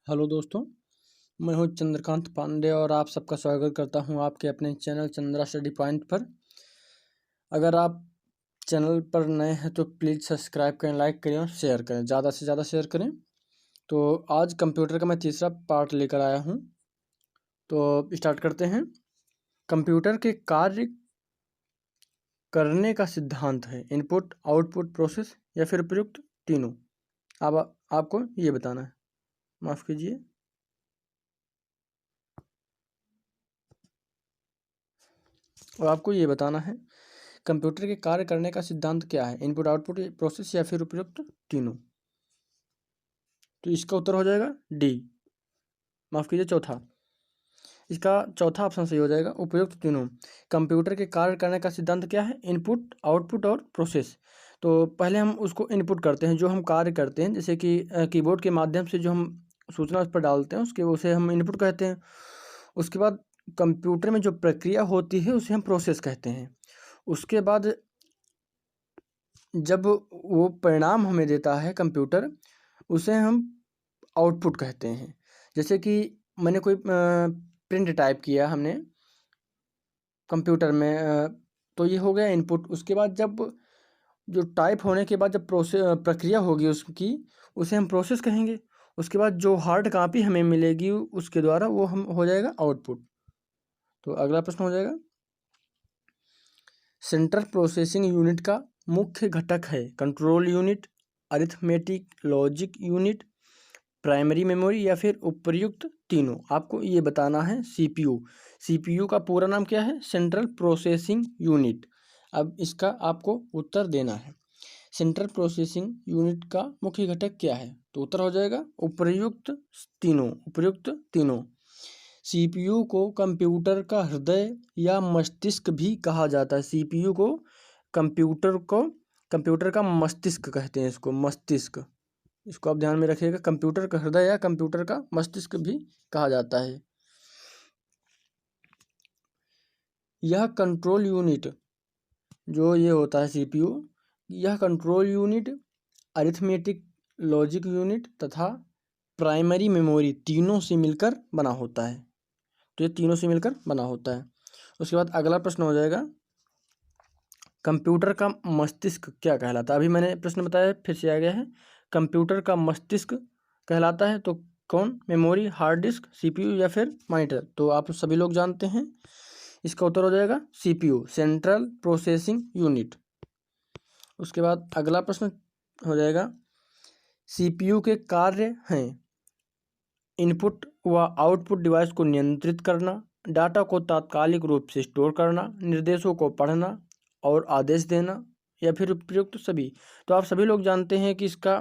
Hello दोस्तों, मैं हूं चंद्रकांत पांडे और आप सबका स्वागत करता हूं आपके अपने चैनल चंद्रा स्टडी पॉइंट पर। अगर आप चैनल पर नए हैं तो प्लीज़ सब्सक्राइब करें, लाइक करें और शेयर करें, ज़्यादा से ज़्यादा शेयर करें। तो आज कंप्यूटर का मैं तीसरा पार्ट लेकर आया हूं, तो स्टार्ट करते हैं। कंप्यूटर के कार्य करने का सिद्धांत है इनपुट, आउटपुट, प्रोसेस या फिर उपयुक्त तीनों। अब आपको ये बताना है, माफ़ कीजिए। और आपको ये बताना है कंप्यूटर के कार्य करने का सिद्धांत क्या है, इनपुट, आउटपुट, प्रोसेस या फिर उपयुक्त तीनों। तो इसका उत्तर हो जाएगा डी, माफ कीजिए चौथा। इसका चौथा ऑप्शन सही हो जाएगा, उपयुक्त तीनों। कंप्यूटर के कार्य करने का सिद्धांत क्या है, इनपुट, आउटपुट और प्रोसेस। तो पहले हम उसको इनपुट करते हैं, जो हम कार्य करते हैं, जैसे कि कीबोर्ड के माध्यम से जो हम सूचना उस पर डालते हैं उसके उसे हम इनपुट कहते हैं। उसके बाद कंप्यूटर में जो प्रक्रिया होती है उसे हम प्रोसेस कहते हैं। उसके बाद जब वो परिणाम हमें देता है कंप्यूटर, उसे हम आउटपुट कहते हैं। जैसे कि मैंने कोई प्रिंट टाइप किया हमने कंप्यूटर में, तो ये हो गया इनपुट। उसके बाद जब जो टाइप होने के बाद जब प्रक्रिया होगी उसकी, उसे हम प्रोसेस कहेंगे। उसके बाद जो हार्ड कॉपी हमें मिलेगी उसके द्वारा वो हम हो जाएगा आउटपुट। तो अगला प्रश्न हो जाएगा, सेंट्रल प्रोसेसिंग यूनिट का मुख्य घटक है control unit, arithmetic logic unit, primary memory या फिर उपर्युक्त तीनों। आपको ये बताना है सीपीयू। सीपीयू का पूरा नाम क्या है, सेंट्रल प्रोसेसिंग यूनिट। अब इसका आपको उत्तर देना है, सेंट्रल प्रोसेसिंग यूनिट का मुख्य घटक क्या है। तो उत्तर हो जाएगा उपर्युक्त तीनों, उपर्युक्त तीनों। सीपीयू को कंप्यूटर का हृदय या मस्तिष्क भी कहा जाता है। सीपीयू को कंप्यूटर का मस्तिष्क कहते हैं, इसको मस्तिष्क। इसको आप ध्यान में रखिएगा, कंप्यूटर का हृदय या कंप्यूटर का मस्तिष्क भी कहा जाता है। यह कंट्रोल यूनिट जो ये होता है सीपीयू, यह control unit, arithmetic logic unit तथा प्राइमरी मेमोरी तीनों से मिलकर बना होता है। तो ये तीनों से मिलकर बना होता है। उसके बाद अगला प्रश्न हो जाएगा, कंप्यूटर का मस्तिष्क क्या कहलाता है। अभी मैंने प्रश्न बताया, फिर से आ गया है, कंप्यूटर का मस्तिष्क कहलाता है तो कौन, मेमोरी, हार्ड डिस्क, सीपीयू या फिर मॉनिटर। तो आप सभी लोग जानते हैं, इसका उत्तर हो जाएगा सीपीयू, सेंट्रल प्रोसेसिंग यूनिट। उसके बाद अगला प्रश्न हो जाएगा, सीपीयू के कार्य हैं इनपुट व आउटपुट डिवाइस को नियंत्रित करना, डाटा को तात्कालिक रूप से स्टोर करना, निर्देशों को पढ़ना और आदेश देना या फिर उपयुक्त सभी। तो आप सभी लोग जानते हैं कि इसका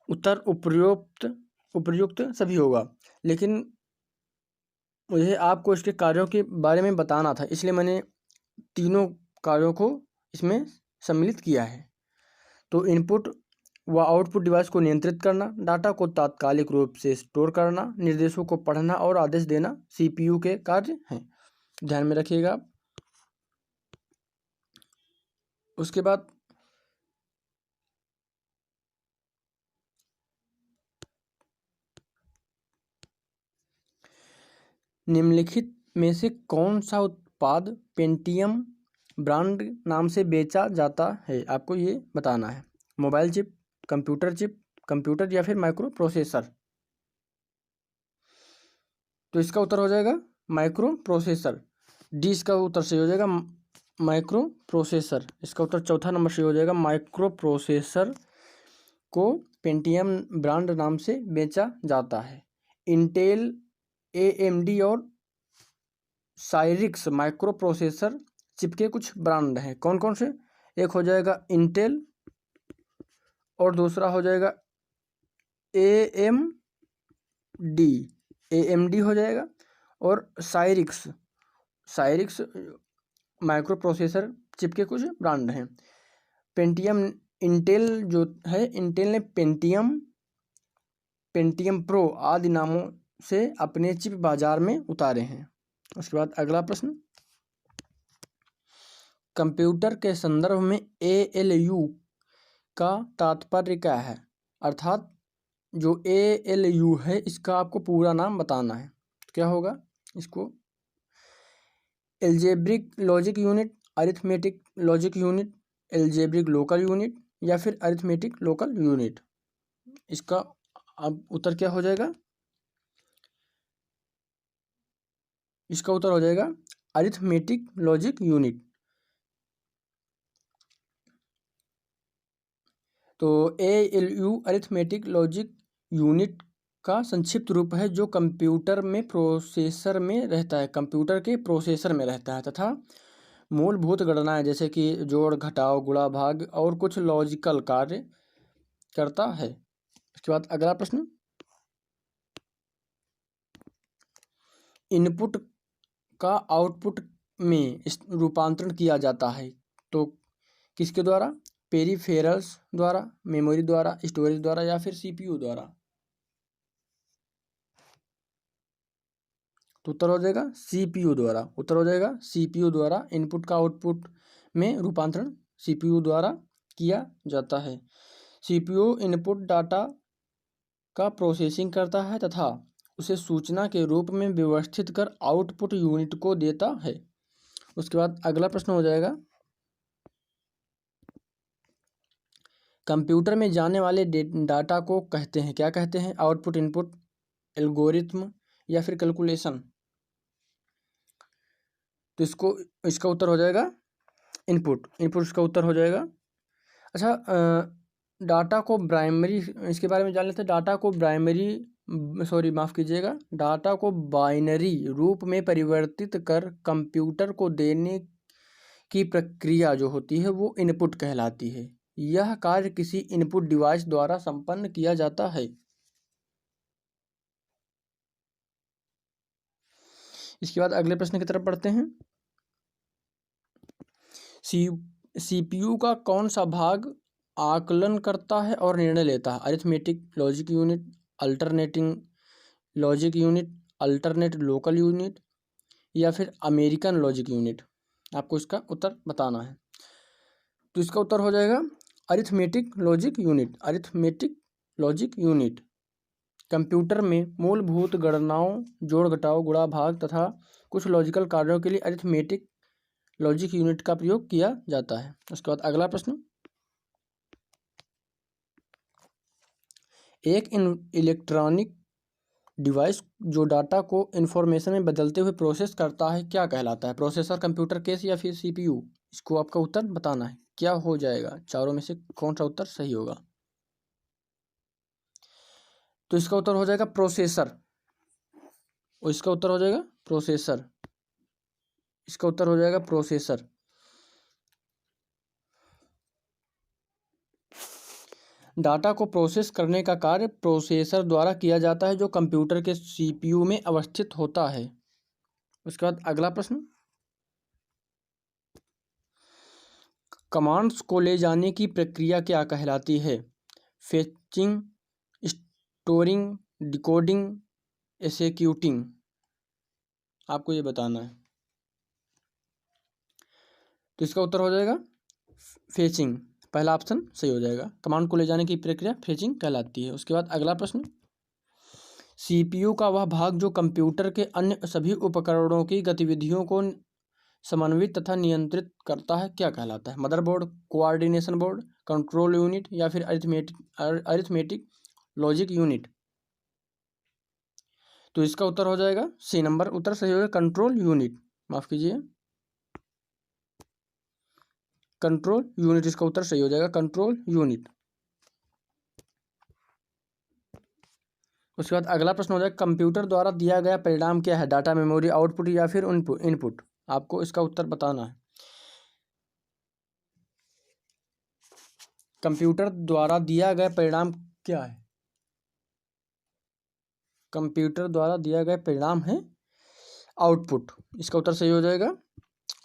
उत्तर उपयुक्त उपयुक्त सभी होगा, लेकिन मुझे आपको इसके कार्यों के बारे में बताना था, इसलिए मैंने तीनों कार्यों को इसमें सम्मिलित किया है। तो इनपुट व आउटपुट डिवाइस को नियंत्रित करना, डाटा को तात्कालिक रूप से स्टोर करना, निर्देशों को पढ़ना और आदेश देना सीपीयू के कार्य हैं, ध्यान में रखिएगा। उसके बाद निम्नलिखित में से कौन सा उत्पाद पेंटियम ब्रांड नाम से बेचा जाता है, आपको ये बताना है। मोबाइल चिप, कंप्यूटर या फिर माइक्रो प्रोसेसर। तो इसका उत्तर हो जाएगा माइक्रो प्रोसेसर, डी इसका उत्तर सही हो जाएगा, माइक्रो प्रोसेसर। इसका उत्तर चौथा नंबर सही हो जाएगा, माइक्रो प्रोसेसर को पेंटियम ब्रांड नाम से बेचा जाता है। इंटेल, एएमडी और साइरिक्स माइक्रो प्रोसेसर चिप के कुछ ब्रांड हैं, कौन कौन से। एक हो जाएगा इंटेल और दूसरा हो जाएगा एएमडी हो जाएगा, और साइरिक्स माइक्रो प्रोसेसर चिप के कुछ ब्रांड हैं। पेंटियम, इंटेल जो है, इंटेल ने पेंटियम प्रो आदि नामों से अपने चिप बाजार में उतारे हैं। उसके बाद अगला प्रश्न, कंप्यूटर के संदर्भ में एएलयू का तात्पर्य क्या है, अर्थात जो ALU है इसका आपको पूरा नाम बताना है। क्या होगा इसको? Algebraic logic unit, arithmetic logic unit, algebraic local unit या फिर अरिथमेटिक लोकल यूनिट। इसका अब उत्तर क्या हो जाएगा? इसका उत्तर हो जाएगा अरिथमेटिक लॉजिक यूनिट। तो ALU अरिथमेटिक लॉजिक यूनिट का संक्षिप्त रूप है जो कंप्यूटर में प्रोसेसर में रहता है, कंप्यूटर के प्रोसेसर में रहता है तथा मूलभूत गणनाएं जैसे कि जोड़ घटाव गुणा भाग और कुछ लॉजिकल कार्य करता है। उसके बाद अगला प्रश्न, इनपुट का आउटपुट में रूपांतरण किया जाता है तो किसके द्वारा? पेरिफेरल्स द्वारा, मेमोरी द्वारा, स्टोरेज द्वारा या फिर CPU द्वारा। तो उत्तर हो जाएगा CPU द्वारा। उत्तर हो जाएगा CPU द्वारा इनपुट का आउटपुट में रूपांतरण CPU द्वारा किया जाता है। CPU इनपुट डाटा का प्रोसेसिंग करता है तथा उसे सूचना के रूप में व्यवस्थित कर आउटपुट यूनिट को देता है। उसके बाद अगला प्रश्न हो जाएगा, कंप्यूटर में जाने वाले डाटा को कहते हैं, क्या कहते हैं? आउटपुट, इनपुट, एल्गोरिथम या फिर कैलकुलेशन। तो इसका उत्तर हो जाएगा इनपुट। इनपुट इसका उत्तर हो जाएगा। अच्छा, डाटा को प्राइमरी, इसके बारे में जान लेते हैं। डाटा को माफ़ कीजिएगा, डाटा को बाइनरी रूप में परिवर्तित कर कंप्यूटर को देने की प्रक्रिया जो होती है वो इनपुट कहलाती है। यह कार्य किसी इनपुट डिवाइस द्वारा संपन्न किया जाता है। इसके बाद अगले प्रश्न की तरफ बढ़ते हैं। CPU का कौन सा भाग आकलन करता है और निर्णय लेता है? Arithmetic logic unit, alternating logic unit, alternate local unit या फिर अमेरिकन लॉजिक यूनिट। आपको इसका उत्तर बताना है। तो इसका उत्तर हो जाएगा arithmetic logic unit. Arithmetic logic unit computer में मूलभूत गणनाओं, जोड़ घटाव गुणा भाग तथा कुछ लॉजिकल कार्यों के लिए अरिथमेटिक लॉजिक यूनिट का प्रयोग किया जाता है। उसके बाद अगला प्रश्न, एक इलेक्ट्रॉनिक डिवाइस जो डाटा को इंफॉर्मेशन में बदलते हुए प्रोसेस करता है क्या कहलाता है? प्रोसेसर, कंप्यूटर केस या फिर CPU। इसको आपका उत्तर बताना है। क्या हो जाएगा? चारों में से कौन सा उत्तर सही होगा? तो इसका उत्तर हो जाएगा प्रोसेसर। और इसका उत्तर हो जाएगा प्रोसेसर। इसका उत्तर हो जाएगा प्रोसेसर। डाटा को प्रोसेस करने का कार्य प्रोसेसर द्वारा किया जाता है जो कंप्यूटर के CPU में अवस्थित होता है। उसके बाद अगला प्रश्न, कमांड्स को ले जाने की प्रक्रिया क्या कहलाती है? Fetching, storing, decoding, executing. आपको ये बताना है। तो इसका उत्तर हो जाएगा फेचिंग। पहला ऑप्शन सही हो जाएगा। कमांड को ले जाने की प्रक्रिया फेचिंग कहलाती है। उसके बाद अगला प्रश्न, CPU का वह भाग जो कंप्यूटर के अन्य सभी उपकरणों की गतिविधियों को समन्वित तथा नियंत्रित करता है क्या कहलाता है? Motherboard, coordination board, control unit या फिर अरिथमेटिक लॉजिक यूनिट। तो इसका उत्तर हो जाएगा सी नंबर। उत्तर सही होगा कंट्रोल यूनिट। माफ कीजिए, कंट्रोल यूनिट इसका उत्तर सही हो जाएगा, कंट्रोल यूनिट। उसके बाद अगला प्रश्न हो जाएगा, कंप्यूटर द्वारा दिया गया परिणाम क्या है? डाटा, मेमोरी, आउटपुट या फिर इनपुट। आपको इसका उत्तर बताना है। कंप्यूटर द्वारा दिया गया परिणाम क्या है? कंप्यूटर द्वारा दिया गया परिणाम है आउटपुट। इसका उत्तर सही हो जाएगा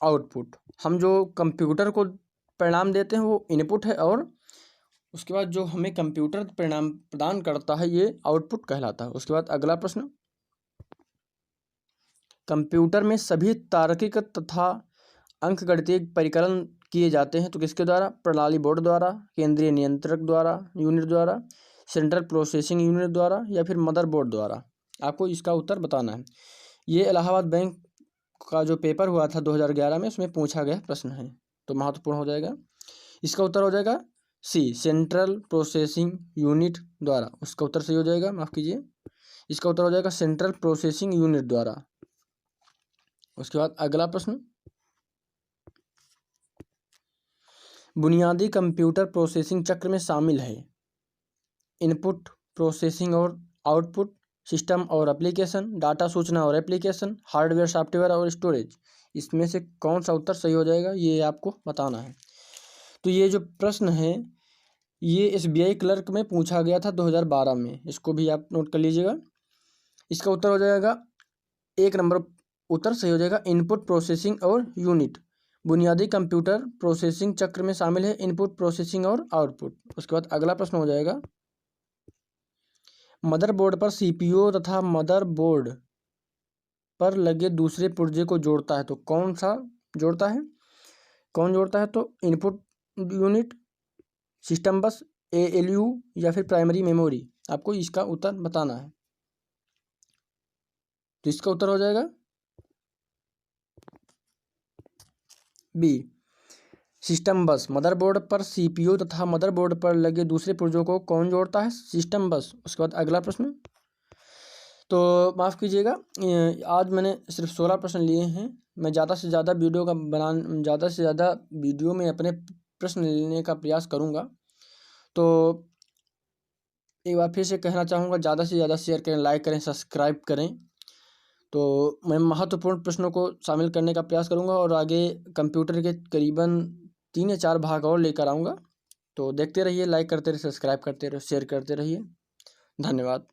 आउटपुट। हम जो कंप्यूटर को परिणाम देते हैं वो इनपुट है और उसके बाद जो हमें कंप्यूटर परिणाम प्रदान करता है ये आउटपुट कहलाता है। उसके बाद अगला प्रश्न, कंप्यूटर में सभी तार्किक तथा अंकगणितीय परिकलन किए जाते हैं तो किसके द्वारा? प्रणाली बोर्ड द्वारा, केंद्रीय नियंत्रक द्वारा यूनिट द्वारा, सेंट्रल प्रोसेसिंग यूनिट द्वारा या फिर मदरबोर्ड द्वारा? आपको इसका उत्तर बताना है। ये इलाहाबाद बैंक का जो पेपर हुआ था 2011 में, उसमें पूछा गया प्रश्न है, तो महत्वपूर्ण हो जाएगा। इसका उत्तर हो जाएगा सी, सेंट्रल प्रोसेसिंग यूनिट द्वारा। उसका उत्तर सही हो जाएगा, माफ़ कीजिए, इसका उत्तर हो जाएगा सेंट्रल प्रोसेसिंग यूनिट द्वारा। उसके बाद अगला प्रश्न, बुनियादी कंप्यूटर प्रोसेसिंग चक्र में शामिल है इनपुट, प्रोसेसिंग और आउटपुट, सिस्टम और एप्लीकेशन, डाटा सूचना और एप्लीकेशन, हार्डवेयर सॉफ्टवेयर और स्टोरेज। इसमें से कौन सा उत्तर सही हो जाएगा, ये आपको बताना है। तो ये जो प्रश्न है ये SBI क्लर्क में पूछा गया था 2012 में, इसको भी आप नोट कर लीजिएगा। इसका उत्तर हो जाएगा 1 नंबर उत्तर सही हो जाएगा, इनपुट, प्रोसेसिंग और यूनिट। बुनियादी कंप्यूटर प्रोसेसिंग चक्र में शामिल है इनपुट, प्रोसेसिंग और आउटपुट। उसके बाद अगला प्रश्न हो जाएगा, मदरबोर्ड पर CPU तथा मदरबोर्ड पर लगे दूसरे पुर्जे को जोड़ता है तो कौन सा जोड़ता है, कौन जोड़ता है? तो इनपुट यूनिट, सिस्टम बस, ALU या फिर प्राइमरी मेमोरी। आपको इसका उत्तर बताना है। तो इसका उत्तर हो जाएगा बी, सिस्टम बस। मदरबोर्ड पर CPU तथा मदरबोर्ड पर लगे दूसरे पुर्जों को कौन जोड़ता है? सिस्टम बस। उसके बाद अगला प्रश्न, तो माफ़ कीजिएगा, आज मैंने सिर्फ 16 प्रश्न लिए हैं। मैं ज़्यादा से ज़्यादा वीडियो में अपने प्रश्न लेने का प्रयास करूँगा। तो एक बार फिर से कहना चाहूँगा, ज़्यादा से ज़्यादा शेयर करें, लाइक करें, सब्सक्राइब करें। तो मैं महत्वपूर्ण प्रश्नों को शामिल करने का प्रयास करूँगा और आगे कंप्यूटर के करीबन 3 या 4 भाग और लेकर आऊँगा। तो देखते रहिए, लाइक करते रहिए, सब्सक्राइब करते रहिए, शेयर करते रहिए। धन्यवाद।